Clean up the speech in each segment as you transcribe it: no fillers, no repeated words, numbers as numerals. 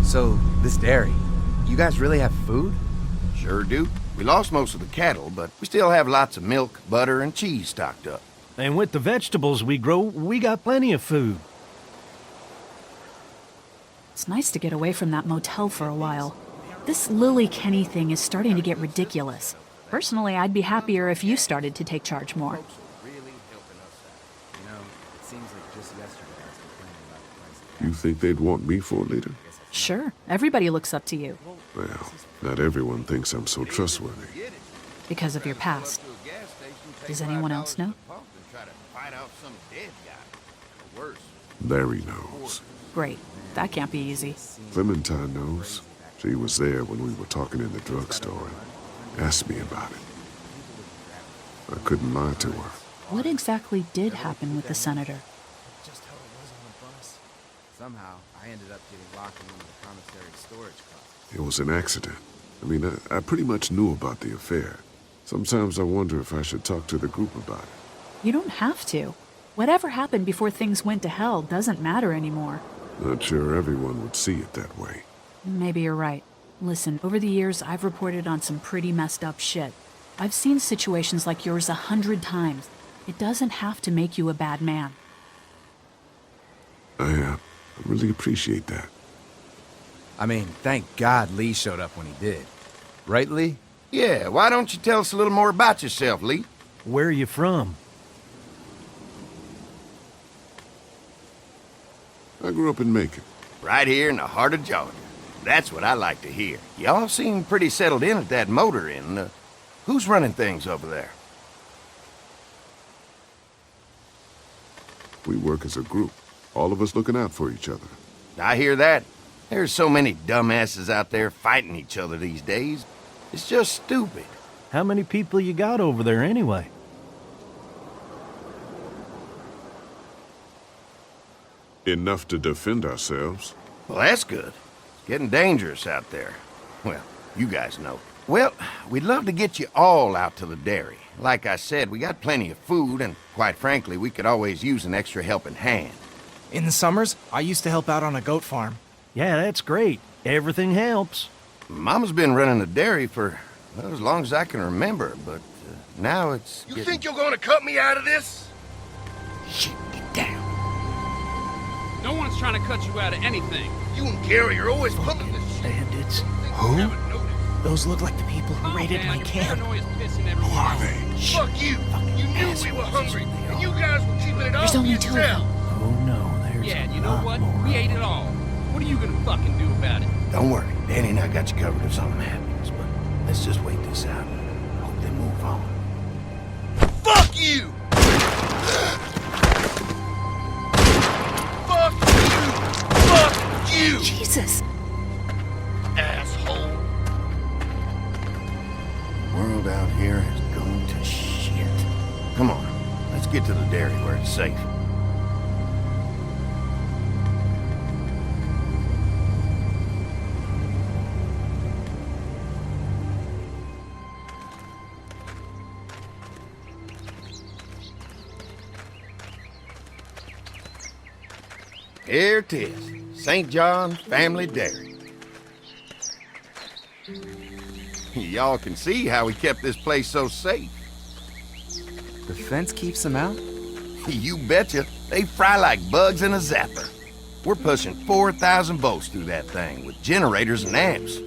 So, this dairy, you guys really have food? Sure do. We lost most of the cattle, but we still have lots of milk, butter, and cheese stocked up. And with the vegetables we grow, we got plenty of food. It's nice to get away from that motel for a while. This Lily Kenny thing is starting to get ridiculous. Personally, I'd be happier if you started to take charge more. You think they'd want me for a leader? Sure, everybody looks up to you. Well, not everyone thinks I'm so trustworthy. Because of your past. Does anyone else know? Larry knows. Great. That can't be easy. Clementine knows. She was there when we were talking in the drugstore and asked me about it. I couldn't lie to her. What exactly did happen with the senator? Just how it was on the bus. Somehow, I ended up getting locked in one of the commissary storage closets. It was an accident. I mean, I pretty much knew about the affair. Sometimes I wonder if I should talk to the group about it. You don't have to. Whatever happened before things went to hell doesn't matter anymore. Not sure everyone would see it that way. Maybe you're right. Listen, over the years, I've reported on some pretty messed up shit. I've seen situations like yours 100 times. It doesn't have to make you a bad man. I really appreciate that. I mean, thank God Lee showed up when he did. Right, Lee? Yeah, why don't you tell us a little more about yourself, Lee? Where are you from? I grew up in Macon. Right here in the heart of Georgia. That's what I like to hear. Y'all seem pretty settled in at that motor inn. Who's running things over there? We work as a group, all of us looking out for each other. I hear that. There's so many dumbasses out there fighting each other these days. It's just stupid. How many people you got over there anyway? Enough to defend ourselves. Well, that's good. It's getting dangerous out there. Well, you guys know. Well, we'd love to get you all out to the dairy. Like I said, we got plenty of food, and quite frankly, we could always use an extra helping hand. In the summers, I used to help out on a goat farm. Yeah, that's great. Everything helps. Mama's been running a dairy for well, as long as I can remember, but now it's You think you're gonna cut me out of this? Shit, get down. No one's trying to cut you out of anything. You and Gary are always pulling this shit. Bandits. Who? Those look like the people who raided my camp. Who are they? Fuck you! You knew we were hungry, and you guys were keeping it all There's for only 2 of yourself. them. Oh no, there's Yeah, a you know lot what? more We of ate them. it all. What are you gonna fucking do about it? Don't worry, Danny and I got you covered if something happens, but let's just wait this out. Hope they move on. Fuck you! Fuck you! Fuck you! Jesus! Asshole! The world out here is going to shit. Come on, let's get to the dairy where it's safe. Here it is, St. John Family Dairy. Y'all can see how we kept this place so safe. The fence keeps them out? You betcha. They fry like bugs in a zapper. We're pushing 4,000 volts through that thing with generators and amps.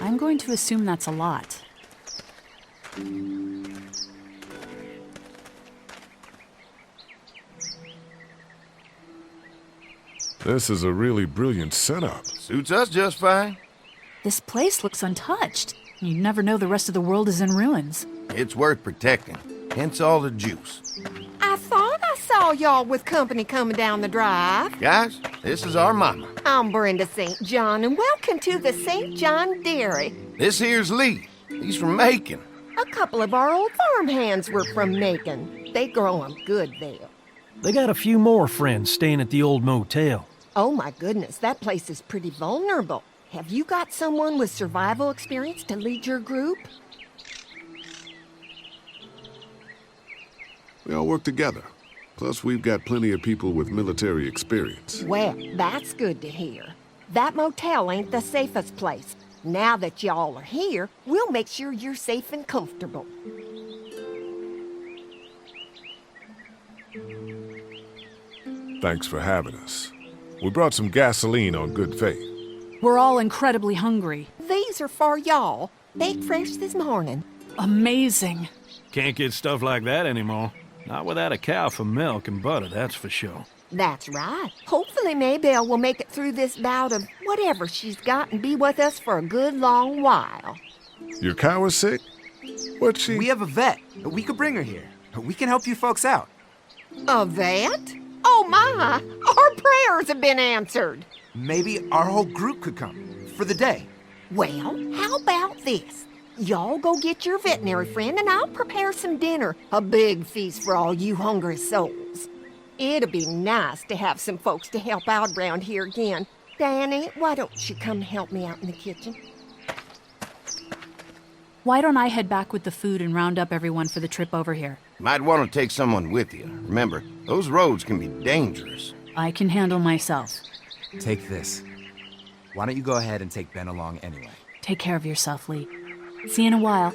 I'm going to assume that's a lot. This is a really brilliant setup. Suits us just fine. This place looks untouched. You never know the rest of the world is in ruins. It's worth protecting, hence all the juice. I thought I saw y'all with company coming down the drive. Guys, this is our mama. I'm Brenda St. John, and welcome to the St. John Dairy. This here's Lee. He's from Macon. A couple of our old farmhands were from Macon. They grow 'em good there. They got a few more friends staying at the old motel. Oh my goodness, that place is pretty vulnerable. Have you got someone with survival experience to lead your group? We all work together. Plus, we've got plenty of people with military experience. Well, that's good to hear. That motel ain't the safest place. Now that y'all are here, we'll make sure you're safe and comfortable. Thanks for having us. We brought some gasoline on good faith. We're all incredibly hungry. These are for y'all. Baked fresh this morning. Amazing. Can't get stuff like that anymore. Not without a cow for milk and butter, that's for sure. That's right. Hopefully Maybelle will make it through this bout of whatever she's got and be with us for a good long while. Your cow is sick? What's she? We have a vet. We could bring her here. We can help you folks out. A vet? Oh my! Our prayers have been answered. Maybe our whole group could come for the day. Well, how about this? Y'all go get your veterinary friend and I'll prepare some dinner. A big feast for all you hungry souls. It'll be nice to have some folks to help out around here again. Danny, why don't you come help me out in the kitchen? Why don't I head back with the food and round up everyone for the trip over here? Might want to take someone with you. Remember, those roads can be dangerous. I can handle myself. Take this. Why don't you go ahead and take Ben along anyway? Take care of yourself, Lee. See you in a while.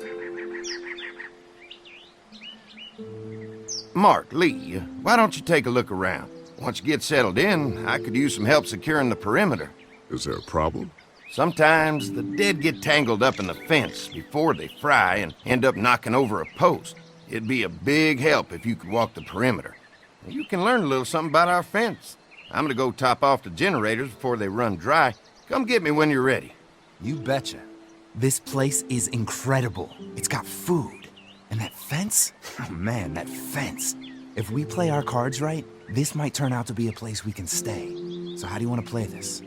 Mark, Lee, why don't you take a look around? Once you get settled in, I could use some help securing the perimeter. Is there a problem? Sometimes the dead get tangled up in the fence before they fry and end up knocking over a post. It'd be a big help if you could walk the perimeter. You can learn a little something about our fence. I'm gonna go top off the generators before they run dry. Come get me when you're ready. You betcha. This place is incredible. It's got food. And that fence? Oh man, that fence. If we play our cards right, this might turn out to be a place we can stay. So how do you want to play this?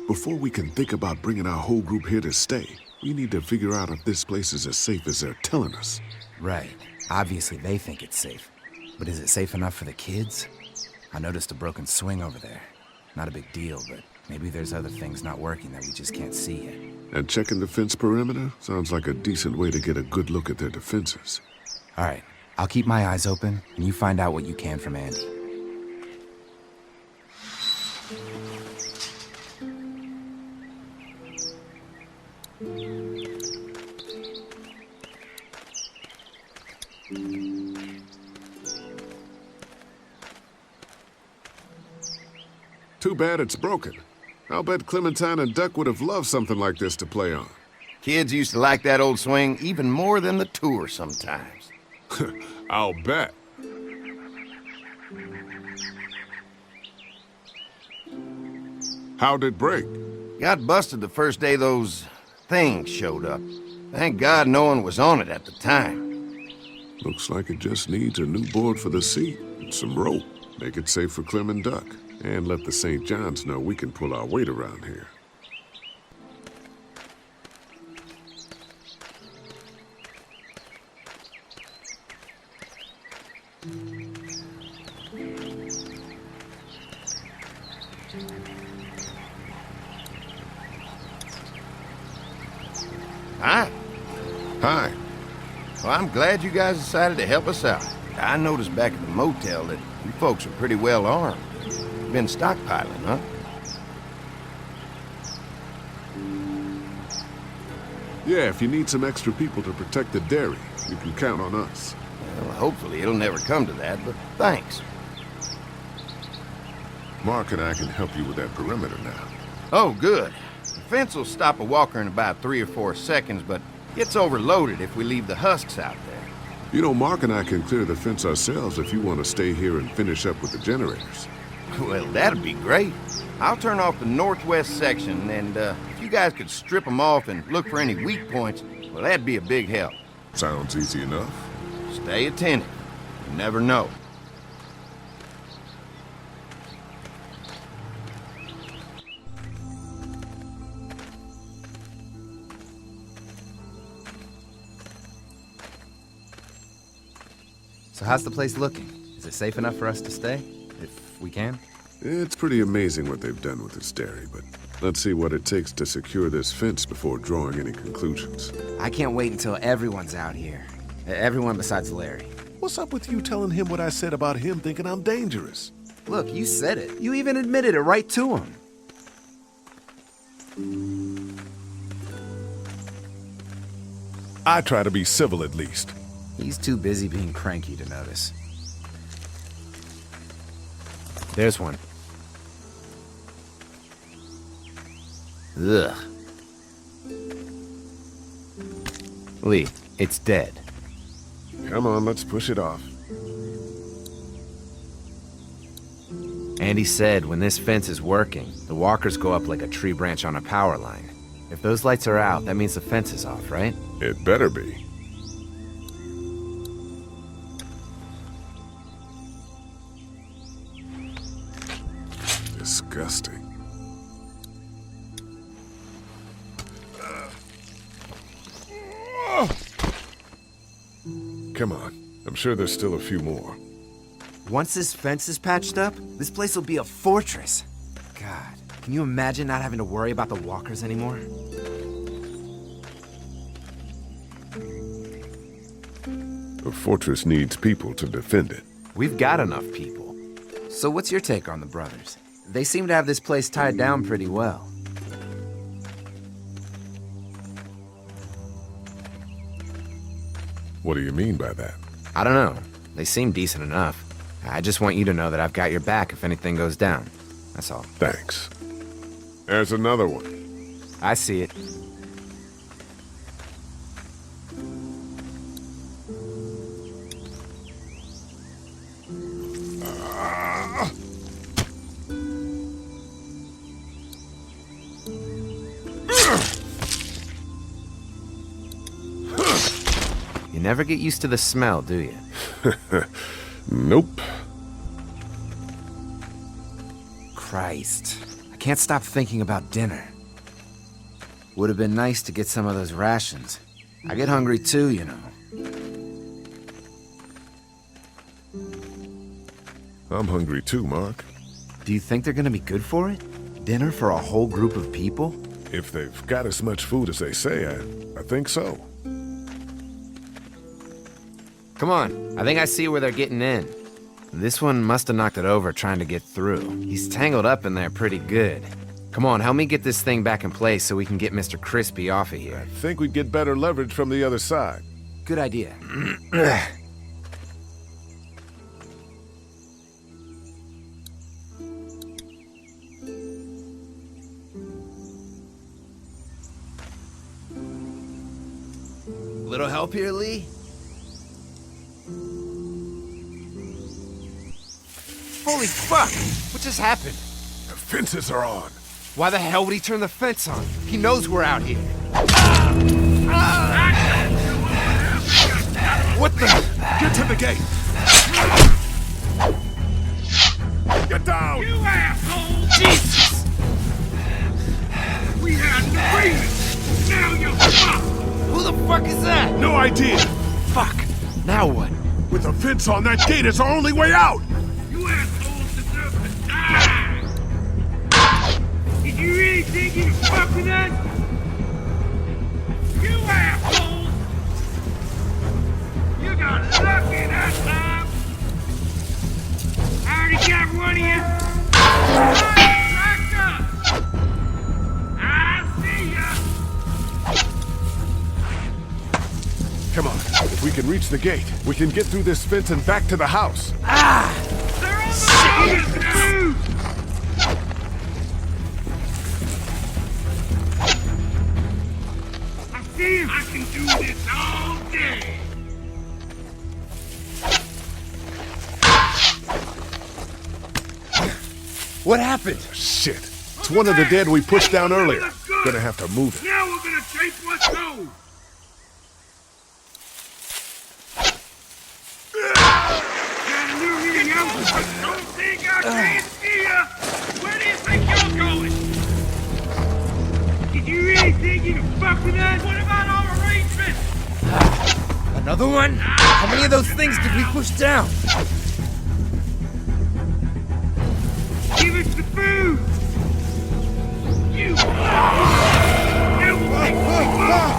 Before we can think about bringing our whole group here to stay, we need to figure out if this place is as safe as they're telling us. Right. Obviously they think it's safe. But is it safe enough for the kids? I noticed a broken swing over there. Not a big deal, but maybe there's other things not working that we just can't see yet. And checking the fence perimeter sounds like a decent way to get a good look at their defenses. All right. I'll keep my eyes open, and you find out what you can from Andy. Too bad it's broken. I'll bet Clementine and Duck would have loved something like this to play on. Kids used to like that old swing even more than the tour sometimes. I'll bet. How'd it break? Got busted the first day those things showed up. Thank God no one was on it at the time. Looks like it just needs a new board for the seat and some rope. Make it safe for Clem and Duck. And let the St. John's know we can pull our weight around here. Hi. Hi. Well, I'm glad you guys decided to help us out. I noticed back at the motel that you folks are pretty well armed. Been stockpiling, huh? Yeah, if you need some extra people to protect the dairy, you can count on us. Well, hopefully it'll never come to that, but thanks. Mark and I can help you with that perimeter now. Oh, good. The fence will stop a walker in about 3 or 4 seconds, but gets overloaded if we leave the husks out there. You know, Mark and I can clear the fence ourselves if you want to stay here and finish up with the generators. Well, that'd be great. I'll turn off the northwest section, and if you guys could strip them off and look for any weak points, well, that'd be a big help. Sounds easy enough. Stay attentive. You never know. So how's the place looking? Is it safe enough for us to stay? If we can? It's pretty amazing what they've done with this dairy, but let's see what it takes to secure this fence before drawing any conclusions. I can't wait until everyone's out here. Everyone besides Larry. What's up with you telling him what I said about him thinking I'm dangerous? Look, you said it. You even admitted it right to him. I try to be civil at least. He's too busy being cranky to notice. There's one. Ugh. Lee, it's dead. Come on, let's push it off. Andy said when this fence is working, the walkers go up like a tree branch on a power line. If those lights are out, that means the fence is off, right? It better be. Disgusting. Come on. I'm sure there's still a few more. Once this fence is patched up, this place will be a fortress. God, can you imagine not having to worry about the walkers anymore? A fortress needs people to defend it. We've got enough people. So what's your take on the brothers? They seem to have this place tied down pretty well. What do you mean by that? I don't know. They seem decent enough. I just want you to know that I've got your back if anything goes down. That's all. Thanks. There's another one. I see it. You never get used to the smell, do you? Nope. Christ. I can't stop thinking about dinner. Would have been nice to get some of those rations. I get hungry too, you know. I'm hungry too, Mark. Do you think they're gonna be good for it? Dinner for a whole group of people? If they've got as much food as they say, I think so. Come on, I think I see where they're getting in. This one must have knocked it over trying to get through. He's tangled up in there pretty good. Come on, help me get this thing back in place so we can get Mr. Crispy off of here. I think we'd get better leverage from the other side. Good idea. Little help here, Lee? Holy fuck! What just happened? The fences are on. Why the hell would he turn the fence on? He knows we're out here. What the? Get to the gate! Get down! You asshole! Jesus! We had an agreement! Now you're fucked! Who the fuck is that? No idea! Fuck! Now what? With a fence on that gate, it's our only way out! You assholes deserve to die! Did you really think you could fuck with us? You assholes! You got lucky that time! I already got one of you! Tractor! I see ya! Come on, if we can reach the gate, we can get through this fence and back to the house. They're on the dude! I see him! I can do this all day! What happened? Shit. It's one of the dead we pushed down earlier. Gonna have to move it. Now we're gonna take what's owed! Got a new reading out, but don't think I can't see ya! Where do you think you're going? Did you really think you could fuck with us? What about our arrangements? Another one? How many of those things did we push down? Give us the food! You! Now we'll take what we want!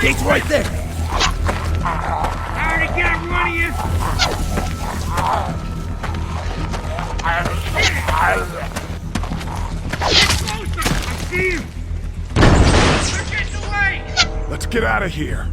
Gate's right there. I already got one of you. Get closer. I see him. They're getting away. Let's get out of here.